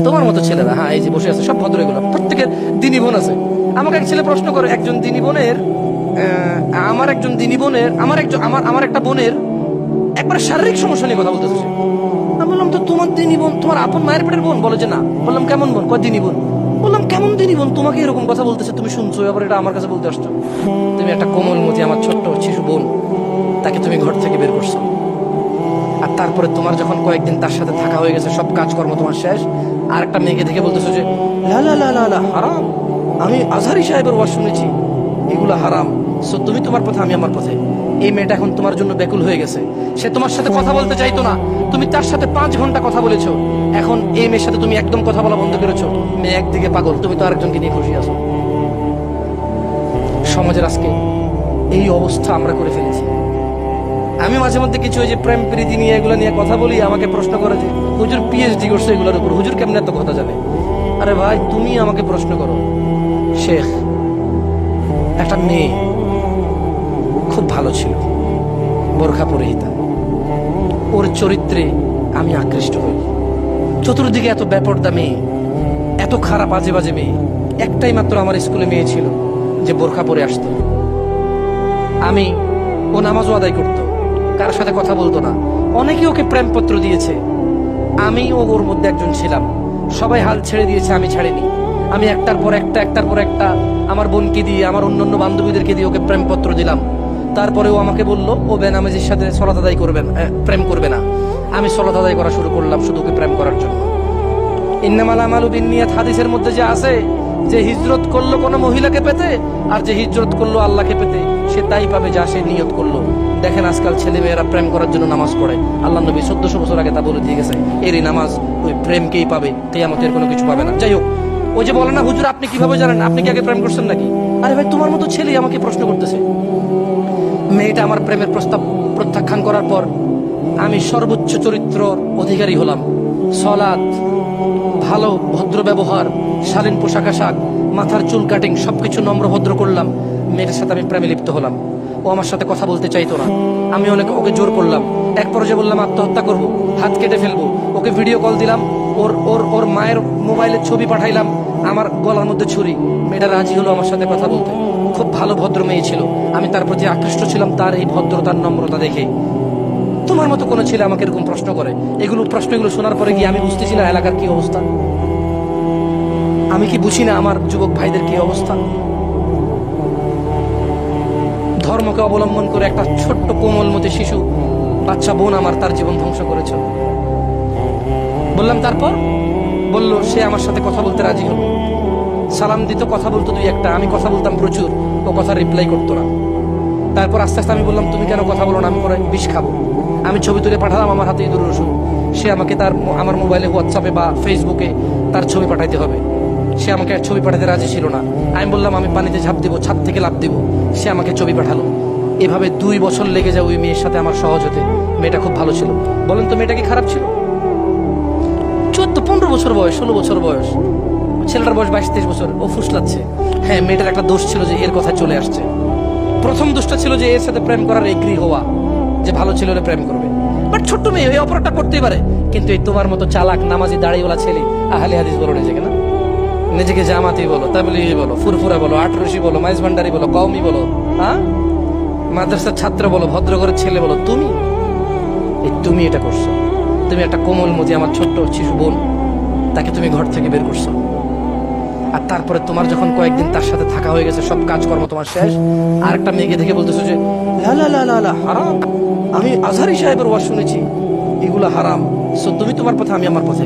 তোমার মতো ছেলেরা, হ্যাঁ এই যে বসে আছে সব ভদ্র, এগুলো প্রত্যেকের দিনী বোন আছে। আমাকে এক ছেলে প্রশ্ন করে, একজন দিনী বোনের আমার একজন দিনী বোনের আমার একটা বোনের একবার শারীরিক সমস্যা নিয়ে কথা বলতেছে। আমি বললাম তো তোমার দিনী বোন তোমার আপন মায়ের পেটের বোন? বলে যে না। বললাম কেমন বোন? কয় দিনী বোন। বললাম কেমন দিনী বোন, তোমাকে এরকম কথা বলতেছে, তুমি শুনছো, এবার এটা আমার কাছে বলতে আসছো? তুমি একটা কোমলমতি আমার ছোট্ট শিশু বোন, তাকে তুমি ঘর থেকে বের করছো, আর তারপরে তোমার যখন কয়েকদিন তার সাথে থাকা হয়ে গেছে, সব কাজকর্ম তোমার শেষ, আর একটা মেয়েকে দেখে বলতেছো যে লা লা লা লা লা হারাম, আমি আজহারি সাহেবের ওয়াজ শুনেছি, এগুলো হারাম। সো তুমি তোমার পথে, আমি আমার পথে। এই মেয়েটা এখন তোমার জন্য ব্যাকুল হয়ে গেছে, সে তোমার সাথে কথা বলতে চাইতো না, তুমি তার সাথে 5 ঘন্টা কথা বলেছো, এখন এই মেয়ের সাথে তুমি একদম কথা বলা বন্ধ করেছো। মেয়ে একদিকে পাগল, তুমি তো আরেকজনকে নিয়ে খুশি আছো। সমাজের আজকে এই অবস্থা আমরা করে ফেলেছি। আমি মাঝে মধ্যে কিছু ওই যে প্রেম প্রীতি নিয়ে এগুলো নিয়ে কথা বলি, আমাকে প্রশ্ন করে যে হুজুর পিএইচডি করছে এগুলোর উপর, হুজুর কেমন এত কথা জানে? আরে ভাই, তুমি আমাকে প্রশ্ন করো। শেখ, একটা মেয়ে খুব ভালো ছিল, বোরখা পরিহিতা, ওর চরিত্রে আমি আকৃষ্ট হই। চতুর্দিকে এত বেপরদা মেয়ে, এত খারাপ আজে বাজে মেয়ে, একটাই মাত্র আমার স্কুলে মেয়ে ছিল যে বোরখা পরে আসতো। ও নামাজও আদায় করতো, কারোর সাথে কথা বলতো না, অনেকে ওকে প্রেমপত্র দিয়েছে, ওর মধ্যে একজন ছিলাম। সবাই হাল ছেড়ে দিয়েছে, আমি ছাড়িনি। আমি একটার পর একটা আমার বোনকে দিয়ে, আমার অন্যান্য বান্ধবীদেরকে দিয়ে ওকে প্রেমপত্র দিলাম। তারপরে ও আমাকে বললো ও বেনামাজির সাথে সলাত আদায় প্রেম করবে না। আমি সলাত আদায় করা শুরু করলাম শুধু ওকে প্রেম করার জন্য। ইন্নামাল আমালু বিন্নিয়াত হাদিসের মধ্যে যে আছে যে হিজরত করলো কোনো মহিলাকে পেতে, আর যে হিজরত করলো আল্লাহকে পেতে, সে তাই পাবে যা সে নিয়ত করলো। দেখেন আজকাল ছেলে মেয়েরা প্রেম করার জন্য নামাজ পড়ে, আল্লাহ নবী 1400 বছর আগে তা বলে দিয়ে গেছে, এরই নামাজ ওই প্রেমকেই পাবে, কিয়ামতের কোনো কিছু পাবে না। যাই হোক, ওই যে বলে না হুজুর আপনি কিভাবে জানেন, আপনি কি আগে প্রেম করছেন নাকি? আরে ভাই, তোমার মতো ছেলে আমাকে প্রশ্ন করতেছে। মেয়েটা আমার প্রেমের প্রস্তাব প্রত্যাখ্যান করার পর আমি সর্বোচ্চ চরিত্র অধিকারী হলাম। সলাৎ, ভালো ভদ্র ব্যবহার, শালীন পোশাক আশাক, মাথার চুল কাটিং, সবকিছু নম্র ভদ্র করলাম। মেয়েটার সাথে আমি প্রেমে লিপ্ত হলাম। ও আমার সাথে কথা বলতে চাইতো না, আমি ওকে জোর করলাম। এক পর্যায়ে বললাম আত্মহত্যা করব, হাত কেটে ফেলবো। ওকে ভিডিও কল দিলাম, ওর মায়ের মোবাইলের ছবি পাঠাইলাম, আমার গলার মধ্যে ছুরি। মেয়েটা রাজি হলো আমার সাথে কথা বলতে। খুব ভালো ভদ্র মেয়ে ছিল, আমি তার প্রতি আকৃষ্ট ছিলাম তার এই ভদ্রতার নম্রতা দেখে। তোমার মতো কোনো ছেলে আমাকে এরকম প্রশ্ন করে, প্রশ্নগুলো শোনার পরে গিয়ে আমি বুঝতেছি না এলাকার কি অবস্থা, আমি কি বুঝি না আমার যুবক ভাইদের কি অবস্থা। ধর্মকে অবলম্বন করে একটা ছোট্ট কোমলমতি শিশু বাচ্চা বোন আমার, তার জীবন ধ্বংস করেছে। বললাম তারপর, বলল সে আমার সাথে কথা বলতে রাজি হলো, সালাম দিত, কথা বলতো 2-1টা, আমি কথা বলতাম প্রচুর, ও কথা রিপ্লাই করতো না। তারপর আস্তে আস্তে আমি বললাম তুমি কেন কথা বলো না, আমি পরে বিষ খাবো। আমি ছবি তুলে পাঠালাম আমার হাতে ইঁদুর রসুন, সে আমাকে আমার মোবাইলে হোয়াটসঅ্যাপে বা ফেসবুকে তার ছবি পাঠাইতে হবে। সে আমাকে ছবি পাঠাতে রাজি ছিল না। আমি বললাম আমি পানিতে ঝাঁপ দিব, ছাদ থেকে লাফ দিব, সে আমাকে ছবি পাঠালো। এভাবে 2 বছর লেগে যায় ওই মেয়ের সাথে আমার সহজ হতে। মেয়েটা খুব ভালো ছিল। বলেন তো মেয়েটা কি খারাপ ছিল? 14-15 বছর বয়স, 16 বছর বয়স, ছেলেটার বয়স 22-23 বছর, ও ফুসলাচ্ছে। হ্যাঁ, মেয়েটার একটা দোষ ছিল যে এর কথা চলে আসছে। প্রথম দোষটা ছিল যে এর সাথে প্রেম করার এগ্রি হওয়া, যে ভালো ছেলে হলে প্রেম করবে। বাট ছোট্ট মেয়ে এই অপরাধটা করতেই পারে, কিন্তু এই তোমার মতো চালাক নামাজি দাড়িওয়ালা ছেলে, আহলে হাদিস বলো নিজেকে, না নিজেকে জামাতি বলো, তাবলীগী বলো, ফুরফুরা বলো, আটরশি বলো, মাইজ ভান্ডারি বলো, কওমি বলো, হ্যাঁ মাদ্রাসার ছাত্র বলো, ভদ্র ঘরের ছেলে বলো, তুমি এটা করছো। তুমি একটা কোমলমতি আমার ছোট্ট শিশু বোন, তাকে তুমি ঘর থেকে বের করছো, আর তারপরে তোমার যখন কয়েকদিন তার সাথে থাকা হয়ে গেছে, সব কাজকর্ম তোমার শেষ, আর একটা মেয়েকে দেখে বলতেছো যে লা লা লা লা লা হারাম, আমি আজহারি সাহেবের ওয়াজ শুনেছি, এগুলো হারাম। সো তুমি তোমার পথে, আমি আমার পথে।